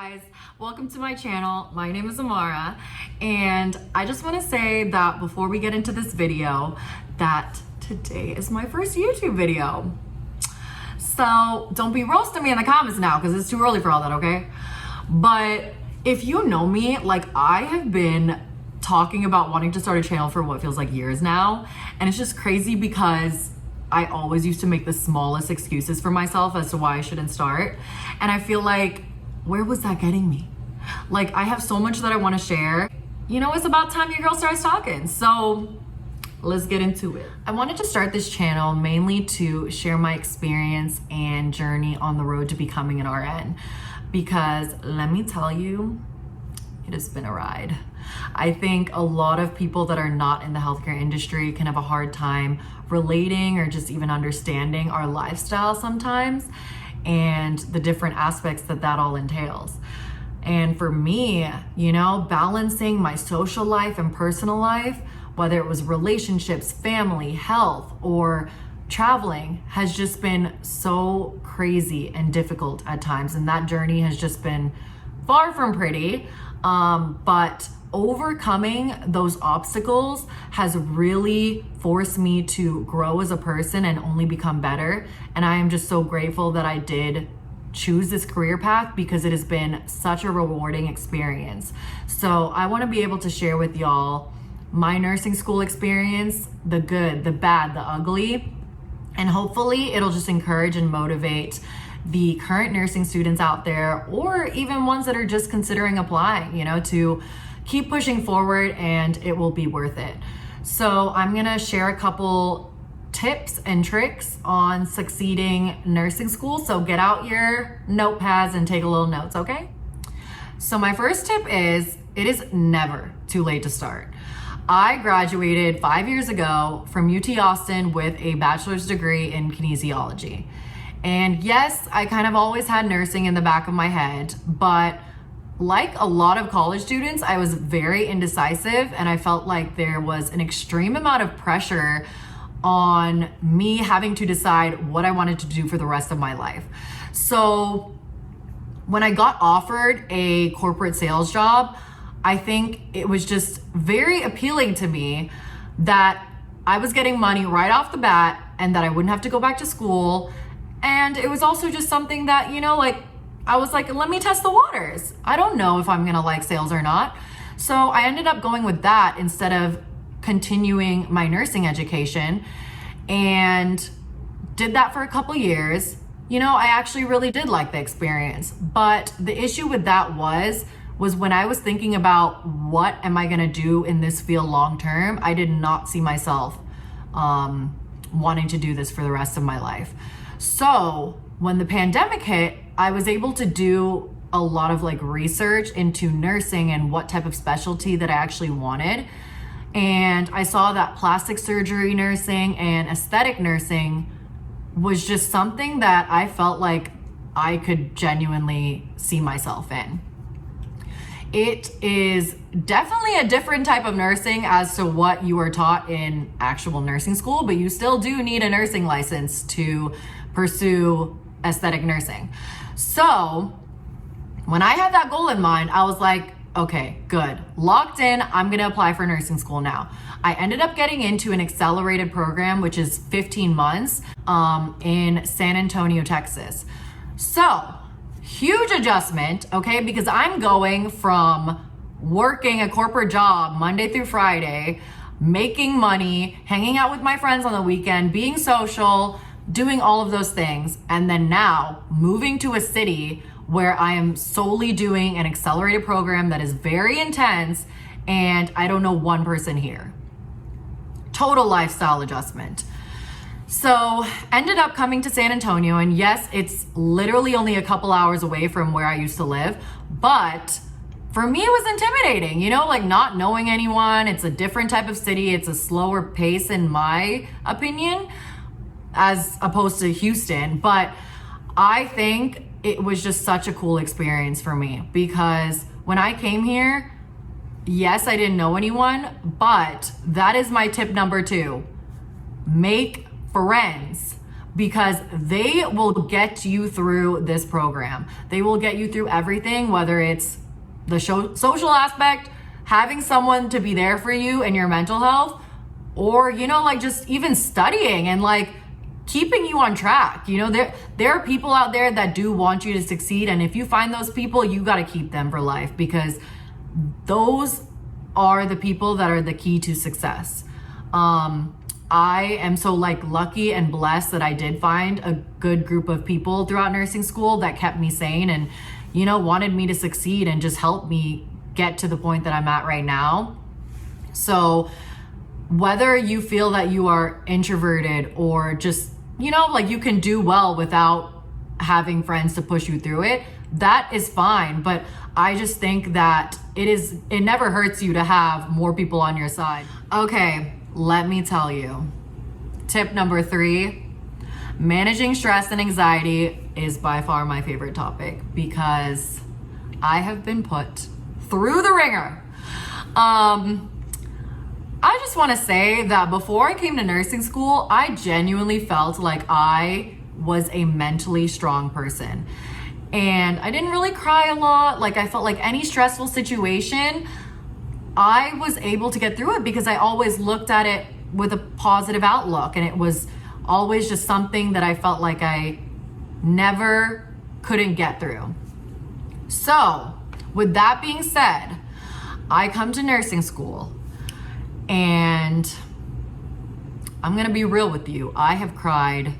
guys, welcome to my channel. My name is Amara, and I just want to say that before we get into this video, that today is my first YouTube video. So don't be roasting me in the comments now because it's too early for all that, okay? But if you know me, like, I have been talking about wanting to start a channel for what feels like years now, and it's just crazy because I always used to make the smallest excuses for myself as to why I shouldn't start. And I feel like, where was that getting me? Like, I have so much that I want to share. You know, it's about time your girl starts talking. So let's get into it. I wanted to start this channel mainly to share my experience and journey on the road to becoming an RN. Because let me tell you, it has been a ride. I think a lot of people that are not in the healthcare industry can have a hard time relating or just even understanding our lifestyle sometimes and the different aspects that all entails. And for me, you know, balancing my social life and personal life, whether it was relationships, family, health, or traveling, has just been so crazy and difficult at times. And that journey has just been far from pretty. But overcoming those obstacles has really forced me to grow as a person and only become better. And I am just so grateful that I did choose this career path because it has been such a rewarding experience. So I want to be able to share with y'all my nursing school experience, the good, the bad, the ugly, and hopefully it'll just encourage and motivate the current nursing students out there, or even ones that are just considering applying, you know, to keep pushing forward, and it will be worth it. So I'm gonna share a couple tips and tricks on succeeding nursing school. So get out your notepads and take a little notes, okay? So my first tip is, it is never too late to start. I graduated 5 years ago from UT Austin with a bachelor's degree in kinesiology. And yes, I kind of always had nursing in the back of my head, but like a lot of college students, I was very indecisive, and I felt like there was an extreme amount of pressure on me having to decide what I wanted to do for the rest of my life. So when I got offered a corporate sales job, I think it was just very appealing to me that I was getting money right off the bat and that I wouldn't have to go back to school. And it was also just something that, you know, like, I was like, let me test the waters. I don't know if I'm gonna like sales or not. So I ended up going with that instead of continuing my nursing education, and did that for a couple years. You know, I actually really did like the experience. But the issue with that was when I was thinking about what am I gonna do in this field long term, I did not see myself wanting to do this for the rest of my life. So when the pandemic hit, I was able to do a lot of like research into nursing and what type of specialty that I actually wanted. And I saw that plastic surgery nursing and aesthetic nursing was just something that I felt like I could genuinely see myself in. It is definitely a different type of nursing as to what you are taught in actual nursing school, but you still do need a nursing license to pursue aesthetic nursing. So when I had that goal in mind, I was like, okay, good, locked in, I'm gonna apply for nursing school now. I ended up getting into an accelerated program, which is 15 months in San Antonio, Texas. So huge adjustment, okay, because I'm going from working a corporate job Monday through Friday, making money, hanging out with my friends on the weekend, being social, doing all of those things, and then now moving to a city where I am solely doing an accelerated program that is very intense, and I don't know one person here. Total lifestyle adjustment. So ended up coming to San Antonio, and yes, it's literally only a couple hours away from where I used to live, but for me it was intimidating, you know, like not knowing anyone. It's a different type of city. It's a slower pace in my opinion, as opposed to Houston. But I think it was just such a cool experience for me, because when I came here, yes, I didn't know anyone, but that is my tip number 2. Make friends. because they will get you through this program. They will get you through everything, whether it's the social aspect, having someone to be there for you and your mental health, or, you know, like just even studying and like keeping you on track. You know, there are people out there that do want you to succeed. And if you find those people, you got to keep them for life, because those are the people that are the key to success. I am so like lucky and blessed that I did find a good group of people throughout nursing school that kept me sane and, you know, wanted me to succeed and just helped me get to the point that I'm at right now. So whether you feel that you are introverted or just, you know, like you can do well without having friends to push you through it, that is fine. But I just think that it never hurts you to have more people on your side. Okay, let me tell you. Tip number 3, managing stress and anxiety is by far my favorite topic because I have been put through the ringer. I just want to say that before I came to nursing school, I genuinely felt like I was a mentally strong person. And I didn't really cry a lot. Like, I felt like any stressful situation, I was able to get through it because I always looked at it with a positive outlook. And it was always just something that I felt like I never couldn't get through. So, with that being said, I come to nursing school and I'm gonna be real with you. I have cried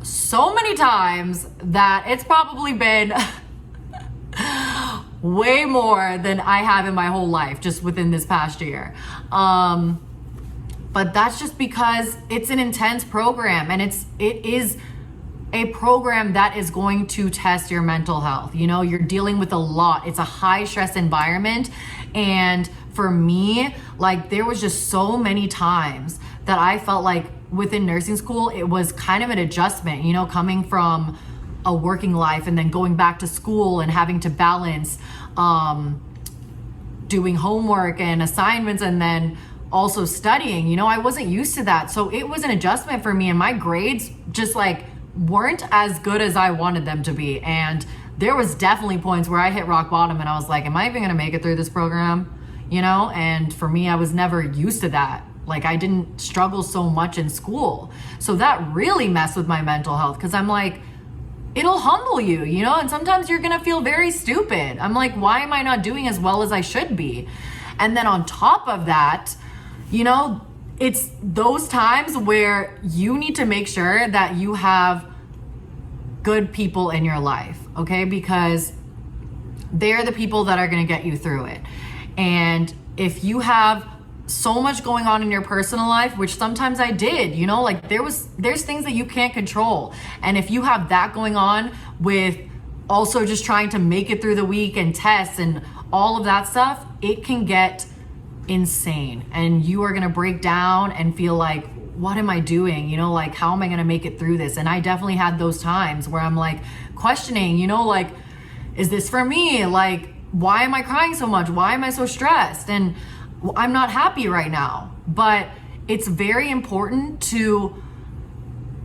so many times that it's probably been way more than I have in my whole life just within this past year. But that's just because it's an intense program, and it is a program that is going to test your mental health. You know, you're dealing with a lot. It's a high stress environment. And for me, like, there was just so many times that I felt like within nursing school, it was kind of an adjustment, you know, coming from a working life and then going back to school and having to balance doing homework and assignments and then also studying. You know, I wasn't used to that. So it was an adjustment for me, and my grades just like weren't as good as I wanted them to be. And there was definitely points where I hit rock bottom and I was like, am I even gonna make it through this program? You know, and for me, I was never used to that. Like, I didn't struggle so much in school. So that really messed with my mental health, because I'm like, it'll humble you, you know, and sometimes you're gonna feel very stupid. I'm like, why am I not doing as well as I should be? And then on top of that, you know, it's those times where you need to make sure that you have good people in your life, okay? Because they're the people that are gonna get you through it. And if you have so much going on in your personal life, which sometimes I did, you know, like there's things that you can't control. And if you have that going on with also just trying to make it through the week and tests and all of that stuff, it can get insane. And you are gonna break down and feel like, what am I doing? You know, like, how am I gonna make it through this? And I definitely had those times where I'm like questioning, you know, like, is this for me? Like, why am I crying so much? Why am I so stressed? And I'm not happy right now. But it's very important to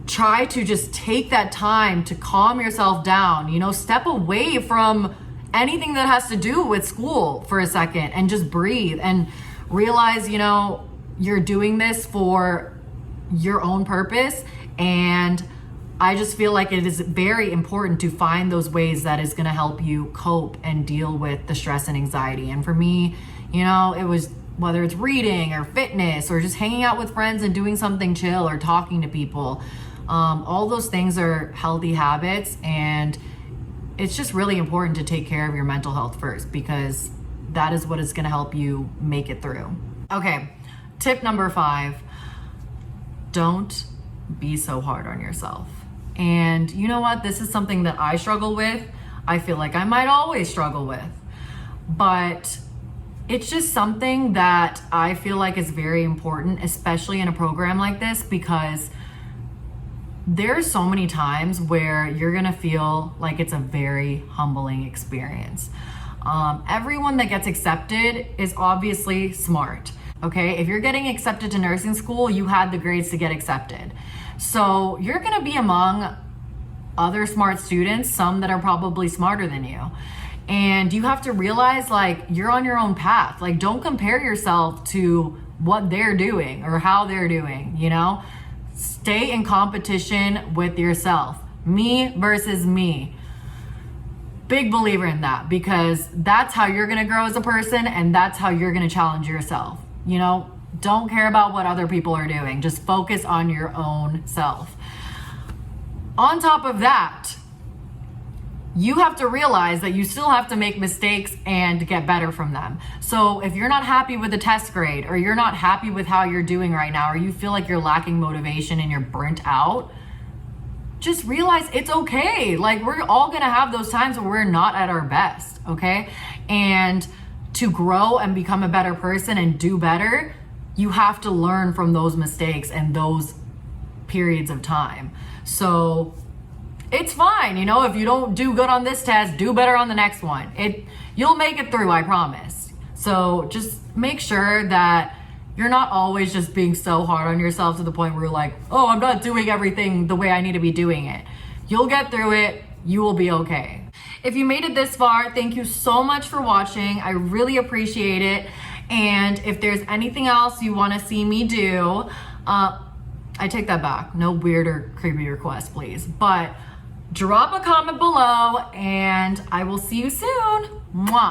try to just take that time to calm yourself down, you know, step away from anything that has to do with school for a second and just breathe and realize, you know, you're doing this for your own purpose. And I just feel like it is very important to find those ways that is going to help you cope and deal with the stress and anxiety. And for me, you know, it was whether it's reading or fitness or just hanging out with friends and doing something chill or talking to people. All those things are healthy habits, and it's just really important to take care of your mental health first, because that is what is going to help you make it through. Okay, tip number 5, don't be so hard on yourself. And you know what? This is something that I struggle with. I feel like I might always struggle with, but it's just something that I feel like is very important, especially in a program like this, because there's so many times where you're gonna feel like it's a very humbling experience. Everyone that gets accepted is obviously smart. okay? If you're getting accepted to nursing school, you had the grades to get accepted. So you're gonna be among other smart students, some that are probably smarter than you. And you have to realize like you're on your own path. Like don't compare yourself to what they're doing or how they're doing, you know? Stay in competition with yourself. Me versus me. Big believer in that, because that's how you're gonna grow as a person and that's how you're gonna challenge yourself. You know, don't care about what other people are doing. Just focus on your own self. On top of that, you have to realize that you still have to make mistakes and get better from them. So if you're not happy with the test grade, or you're not happy with how you're doing right now, or you feel like you're lacking motivation and you're burnt out, just realize it's okay. Like we're all gonna have those times where we're not at our best, okay? And to grow and become a better person and do better, you have to learn from those mistakes and those periods of time. So it's fine, you know, if you don't do good on this test, do better on the next one. You'll make it through, I promise. So just make sure that you're not always just being so hard on yourself to the point where you're like, oh, I'm not doing everything the way I need to be doing it. You'll get through it. You will be okay. If you made it this far, thank you so much for watching. I really appreciate it. And if there's anything else you want to see me do, I take that back. No weird or creepy requests, please. But drop a comment below and I will see you soon. Mwah.